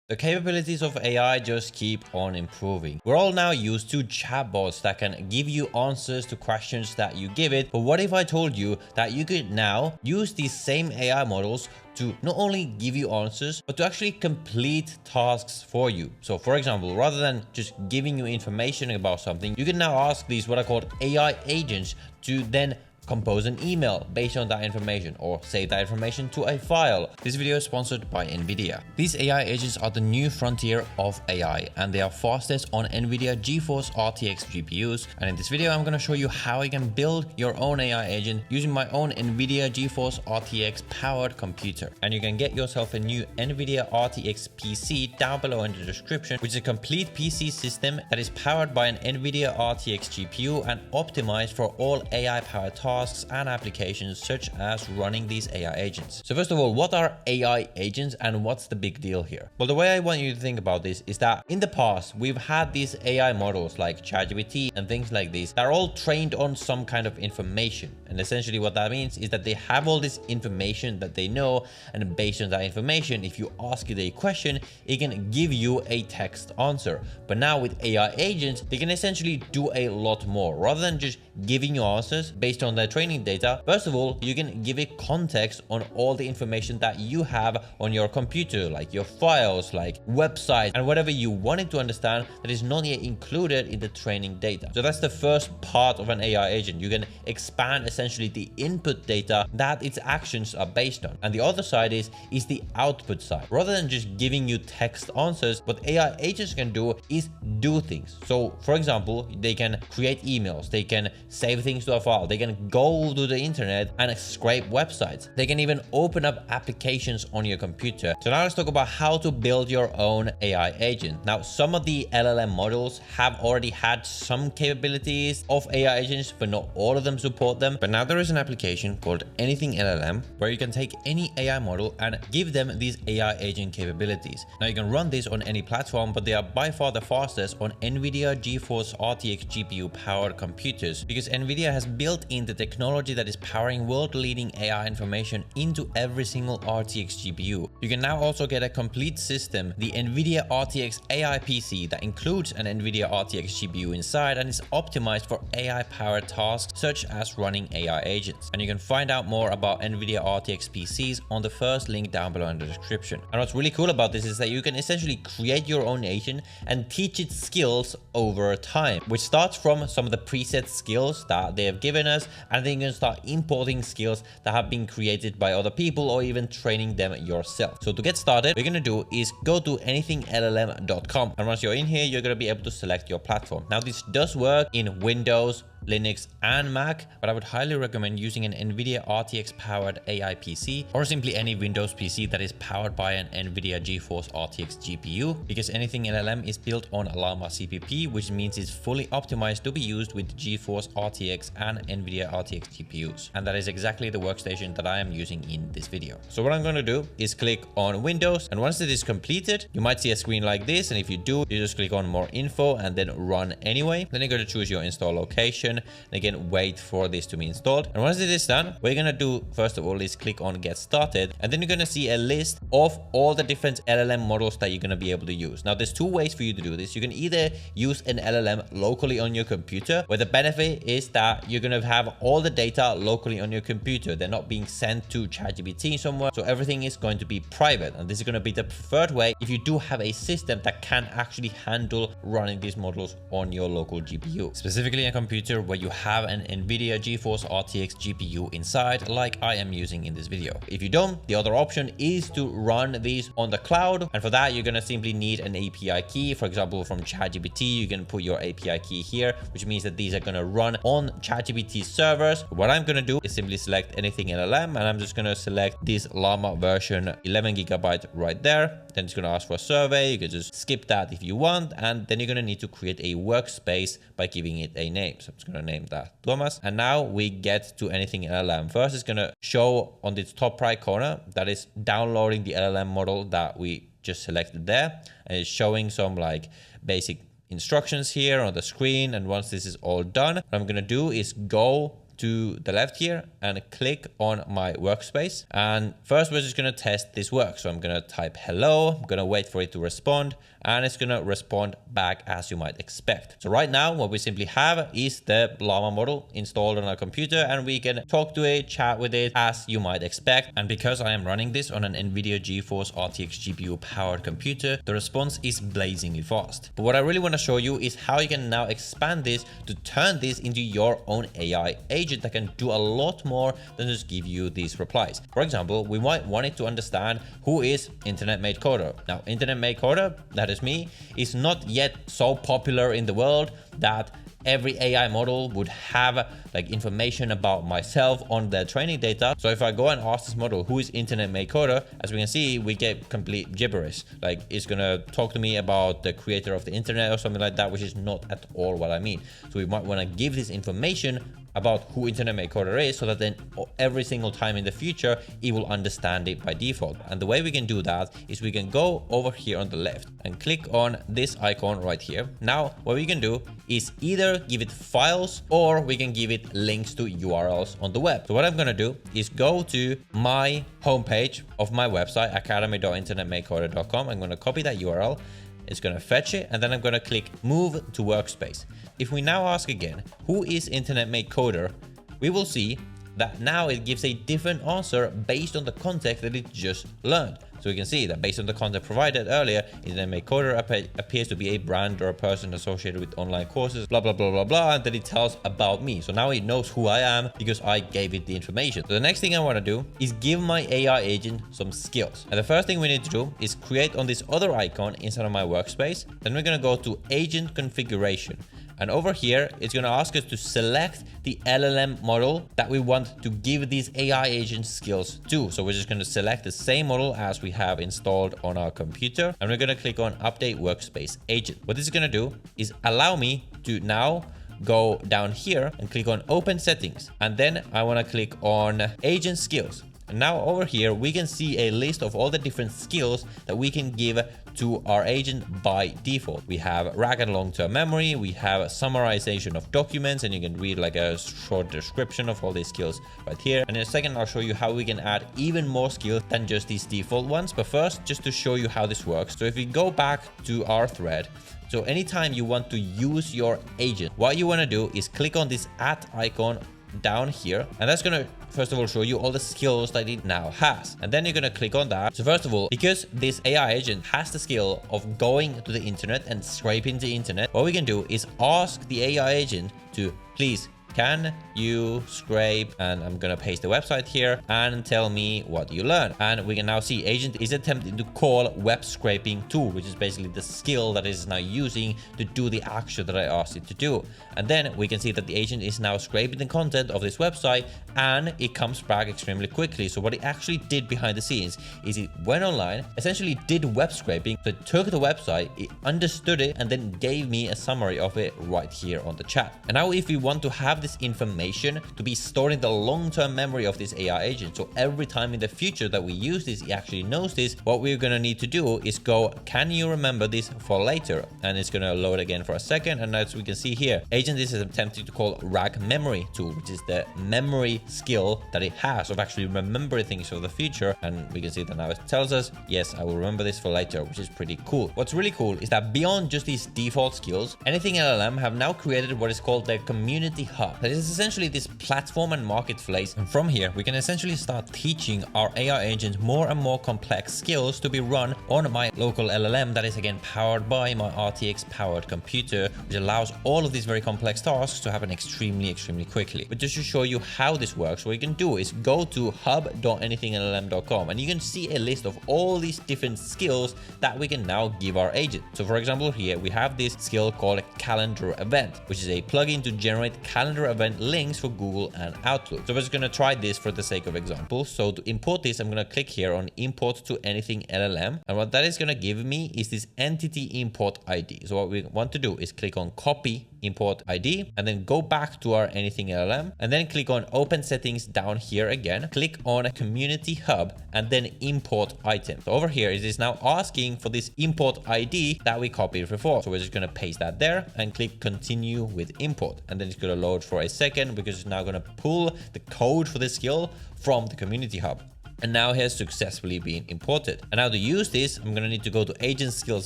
The capabilities of AI just keep on improving. We're all now used to chatbots that can give you answers to questions that you give it. But what if I told you that you could now use these same AI models to not only give you answers, but to actually complete tasks for you? So for example, rather than just giving you information about something, you can now ask these what are called AI agents to then compose an email based on that information or save that information to a file. This video is sponsored by NVIDIA. These AI agents are the new frontier of AI and they are fastest on NVIDIA GeForce RTX GPUs. And in this video, I'm going to show you how you can build your own AI agent using my own NVIDIA GeForce RTX powered computer. And you can get yourself a new NVIDIA RTX PC down below in the description, which is a complete PC system that is powered by an NVIDIA RTX GPU and optimized for all AI powered tasks and applications such as running these AI agents. So first of all, what are AI agents and what's the big deal here? Well, the way I want you to think about this is that in the past, we've had these AI models like ChatGPT and things like this that are all trained on some kind of information. And essentially what that means is that they have all this information that they know, and based on that information, if you ask it a question, it can give you a text answer. But now with AI agents, they can essentially do a lot more. Rather than just giving you answers based on their training data, first of all, you can give it context on all the information that you have on your computer, like your files, like websites, and whatever you want it to understand that is not yet included in the training data. So that's the first part of an AI agent. You can expand essentially the input data that its actions are based on. And the other side is the output side. Rather than just giving you text answers, what AI agents can do is do things. So for example, they can create emails, they can save things to a file, they can go to the internet and scrape websites. They can even open up applications on your computer. So now let's talk about how to build your own AI agent. Now, some of the LLM models have already had some capabilities of AI agents, but not all of them support them. But now there is an application called AnythingLLM where you can take any AI model and give them these AI agent capabilities. Now you can run this on any platform, but they are by far the fastest on NVIDIA GeForce RTX GPU powered computers because NVIDIA has built in the technology that is powering world-leading AI information into every single RTX GPU. You can now also get a complete system, the NVIDIA RTX AI PC, that includes an NVIDIA RTX GPU inside and is optimized for AI-powered tasks such as running AI agents. And you can find out more about NVIDIA RTX PCs on the first link down below in the description. And what's really cool about this is that you can essentially create your own agent and teach it skills over time, which starts from some of the preset skills that they have given us, and then you can start importing skills that have been created by other people or even training them yourself. So to get started, what you're going to do is go to AnythingLLM.com, and once you're in here, you're going to be able to select your platform. Now this does work in Windows, Linux and Mac, but I would highly recommend using an NVIDIA RTX powered AI PC or simply any Windows PC that is powered by an NVIDIA GeForce RTX GPU, because AnythingLLM is built on Llama CPP, which means it's fully optimized to be used with GeForce RTX and NVIDIA RTX GPUs. And that is exactly the workstation that I am using in this video. So what I'm going to do is click on Windows, and once it is completed, you might see a screen like this. And if you do, you just click on more info and then run anyway. Then you're going to choose your install location. And again, wait for this to be installed. And once it is done, what you're going to do first of all is click on get started. And then you're going to see a list of all the different LLM models that you're going to be able to use. Now, there's two ways for you to do this. You can either use an LLM locally on your computer, where the benefit is that you're going to have all the data locally on your computer. They're not being sent to ChatGPT somewhere. So everything is going to be private. And this is going to be the preferred way if you do have a system that can actually handle running these models on your local GPU, specifically a computer where you have an NVIDIA GeForce RTX GPU inside, like I am using in this video. If you don't, the other option is to run these on the cloud. And for that, you're going to simply need an API key. For example, from ChatGPT, you can put your API key here, which means that these are going to run on ChatGPT servers. What I'm going to do is simply select AnythingLLM, and I'm just going to select this Llama version 11 GB right there. Then it's going to ask for a survey. You can just skip that if you want. And then you're going to need to create a workspace by giving it a name. So I'm just going to name that Thomas. And now we get to AnythingLLM. First, it's going to show on the top right corner that is downloading the LLM model that we just selected there. And it's showing some like basic instructions here on the screen. And once this is all done, what I'm going to do is go to the left here and click on my workspace. And first we're just going to test this work. So I'm going to type hello, I'm going to wait for it to respond, and it's going to respond back as you might expect. So right now what we simply have is the Llama model installed on our computer, and we can talk to it, chat with it as you might expect. And because I am running this on an NVIDIA GeForce RTX GPU powered computer, the response is blazingly fast. But what I really want to show you is how you can now expand this to turn this into your own AI agent that can do a lot more than just give you these replies. For example, we might want it to understand who is Internet Made Coder. Now, Internet Made Coder, that is me, is not yet so popular in the world that every AI model would have like information about myself on their training data. So if I go and ask this model who is Internet Made Coder, as we can see, we get complete gibberish. Like it's gonna talk to me about the creator of the internet or something like that, which is not at all what I mean. So we might want to give this information about who Internet Made Coder is, so that then every single time in the future it will understand it by default. And the way we can do that is we can go over here on the left and click on this icon right here. Now what we can do is either give it files or we can give it links to URLs on the web. So what I'm going to do is go to my homepage of my website, academy.internetmadecoder.com. I'm going to copy that URL. It's going to fetch it, and then I'm going to click move to workspace. If we now ask again, who is Internet Made Coder, we will see that now it gives a different answer based on the context that it just learned. So we can see that based on the content provided earlier, Internet Made Coder appears to be a brand or a person associated with online courses, blah, blah, blah, blah, blah, and then it tells about me. So now it knows who I am because I gave it the information. So the next thing I want to do is give my AI agent some skills. And the first thing we need to do is create on this other icon inside of my workspace. Then we're going to go to agent configuration. And over here, it's going to ask us to select the LLM model that we want to give these AI agent skills to. So we're just going to select the same model as we have installed on our computer. And we're going to click on update workspace agent. What this is going to do is allow me to now go down here and click on open settings. And then I want to click on agent skills. And now over here, we can see a list of all the different skills that we can give to our agent by default. We have RAG and long-term memory. We have a summarization of documents, and you can read like a short description of all these skills right here. And in a second, I'll show you how we can add even more skills than just these default ones. But first, just to show you how this works. So if we go back to our thread, so anytime you want to use your agent, what you want to do is click on this @ icon down here, and that's going to first of all show you all the skills that it now has. And then you're going to click on that. So first of all, because this AI agent has the skill of going to the internet and scraping the internet, what we can do is ask the AI agent to please, can you scrape, and I'm going to paste the website here, and tell me what you learned. And we can now see agent is attempting to call web scraping tool, which is basically the skill that it is now using to do the action that I asked it to do. And then we can see that the agent is now scraping the content of this website, and it comes back extremely quickly. So what it actually did behind the scenes is it went online, essentially did web scraping. So it took the website, it understood it, and then gave me a summary of it right here on the chat. And now if we want to have this information to be stored in the long-term memory of this AI agent, so every time in the future that we use this, it actually knows this, what we're going to need to do is go, can you remember this for later? And it's going to load again for a second. And as we can see here, agent is attempting to call RAG memory tool, which is the memory skill that it has of actually remembering things for the future. And we can see that now it tells us, yes, I will remember this for later, which is pretty cool. What's really cool is that beyond just these default skills, AnythingLLM have now created what is called their Community Hub. That is essentially this platform and marketplace. And from here, we can essentially start teaching our AI agent more and more complex skills to be run on my local LLM that is again powered by my RTX powered computer, which allows all of these very complex tasks to happen extremely quickly. But just to show you how this works, what you can do is go to hub.anythingllm.com, and you can see a list of all these different skills that we can now give our agent. So for example, here we have this skill called calendar event, which is a plugin to generate calendar event links for Google and Outlook. So we're just going to try this for the sake of example. So to import this, I'm going to click here on import to AnythingLLM. And what that is going to give me is this entity import ID. So what we want to do is click on copy import ID, and then go back to our AnythingLLM, and then click on open settings down here again, click on Community Hub, and then import item. So over here, it is now asking for this import ID that we copied before. So we're just going to paste that there and click continue with import. And then it's going to load for a second because it's now going to pull the code for the skill from the Community Hub. And now it has successfully been imported. And now to use this, I'm going to need to go to agent skills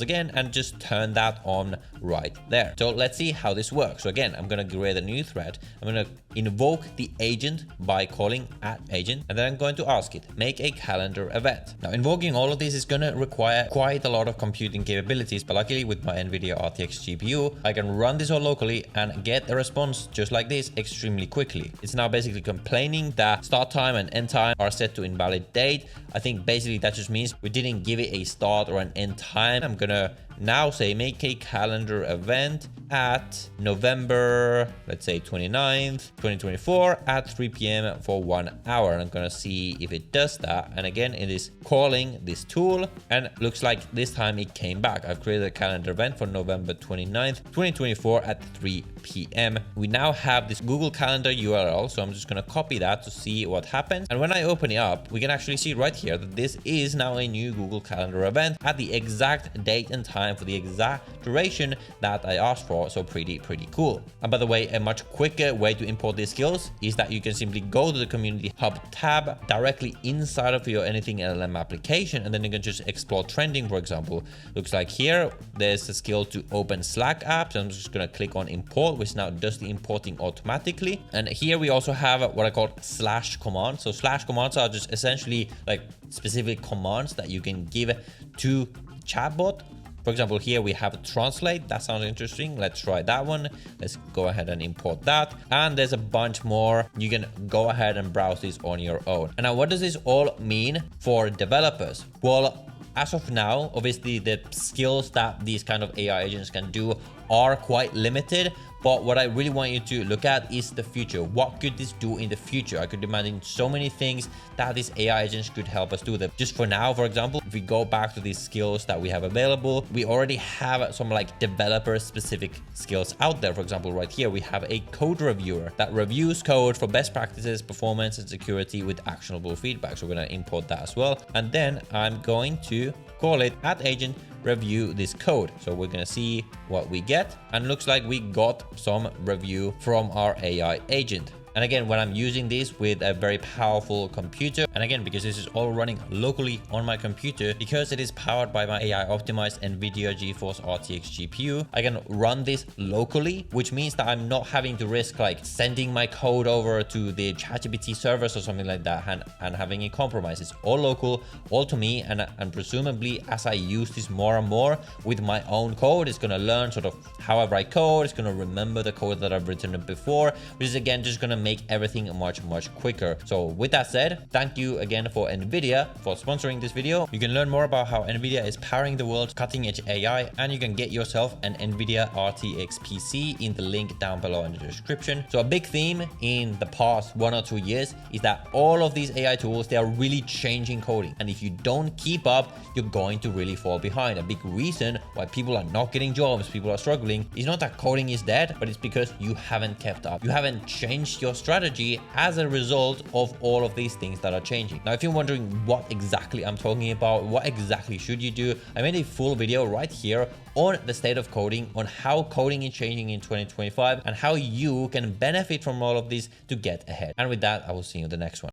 again and just turn that on right there. So let's see how this works. So again, I'm going to create a new thread. I'm going to invoke the agent by calling @agent, and then I'm going to ask it, make a calendar event. Now invoking all of this is going to require quite a lot of computing capabilities, but luckily with my NVIDIA RTX GPU, I can run this all locally and get a response just like this extremely quickly. It's now basically complaining that start time and end time are set to invalid date. I think basically that just means we didn't give it a start or an end time. I'm gonna now say make a calendar event at November, let's say 29th, 2024 at 3 p.m. for 1 hour. And I'm gonna see if it does that. And again, it is calling this tool, and looks like this time it came back. I've created a calendar event for November 29th, 2024 at 3 p.m. We now have this Google Calendar URL, so I'm just gonna copy that to see what happens. And when I open it up, we can actually see right here that this is now a new Google Calendar event at the exact date and time for the exact duration that I asked for. So pretty cool. And by the way, a much quicker way to import these skills is that you can simply go to the Community Hub tab directly inside of your AnythingLLM application, and then you can just explore trending. For example, looks like here there's a skill to open Slack apps. I'm just going to click on import, which now does the importing automatically. And here we also have what I call slash commands. So slash commands are just essentially like specific commands that you can give to chatbot. For example, here we have translate. That sounds interesting. Let's try that one. Let's go ahead and import that. And there's a bunch more. You can go ahead and browse this on your own. And now what does this all mean for developers? Well, as of now, obviously the skills that these kind of AI agents can do are quite limited. But what I really want you to look at is the future. What could this do in the future? I could imagine so many things that these AI agents could help us do. That just for now, for example, if we go back to these skills that we have available, we already have some like developer specific skills out there. For example, right here, we have a code reviewer that reviews code for best practices, performance, and security with actionable feedback. So we're going to import that as well. And then I'm going to call it @agent review this code. So we're going to see what we get, and looks like we got some review from our AI agent. And again, when I'm using this with a very powerful computer, and again, because this is all running locally on my computer, because it is powered by my AI optimized NVIDIA GeForce RTX GPU, I can run this locally, which means that I'm not having to risk like sending my code over to the ChatGPT servers or something like that and having it compromised. It's all local, all to me, and presumably as I use this more and more with my own code, it's going to learn sort of how I write code. It's going to remember the code that I've written before, which is again just going to make everything much quicker. So with that said, thank you again for NVIDIA for sponsoring this video. You can learn more about how NVIDIA is powering the world's cutting edge AI, and you can get yourself an NVIDIA RTX PC in the link down below in the description. So a big theme in the past 1 or 2 years is that all of these AI tools, they are really changing coding, and if you don't keep up, you're going to really fall behind. A big reason why people are not getting jobs, people are struggling, is not that coding is dead, but it's because you haven't kept up. You haven't changed your strategy as a result of all of these things that are changing. Now, if you're wondering what exactly I'm talking about, what exactly should you do, I made a full video right here on the state of coding, on how coding is changing in 2025 and how you can benefit from all of this to get ahead. And with that, I will see you in the next one.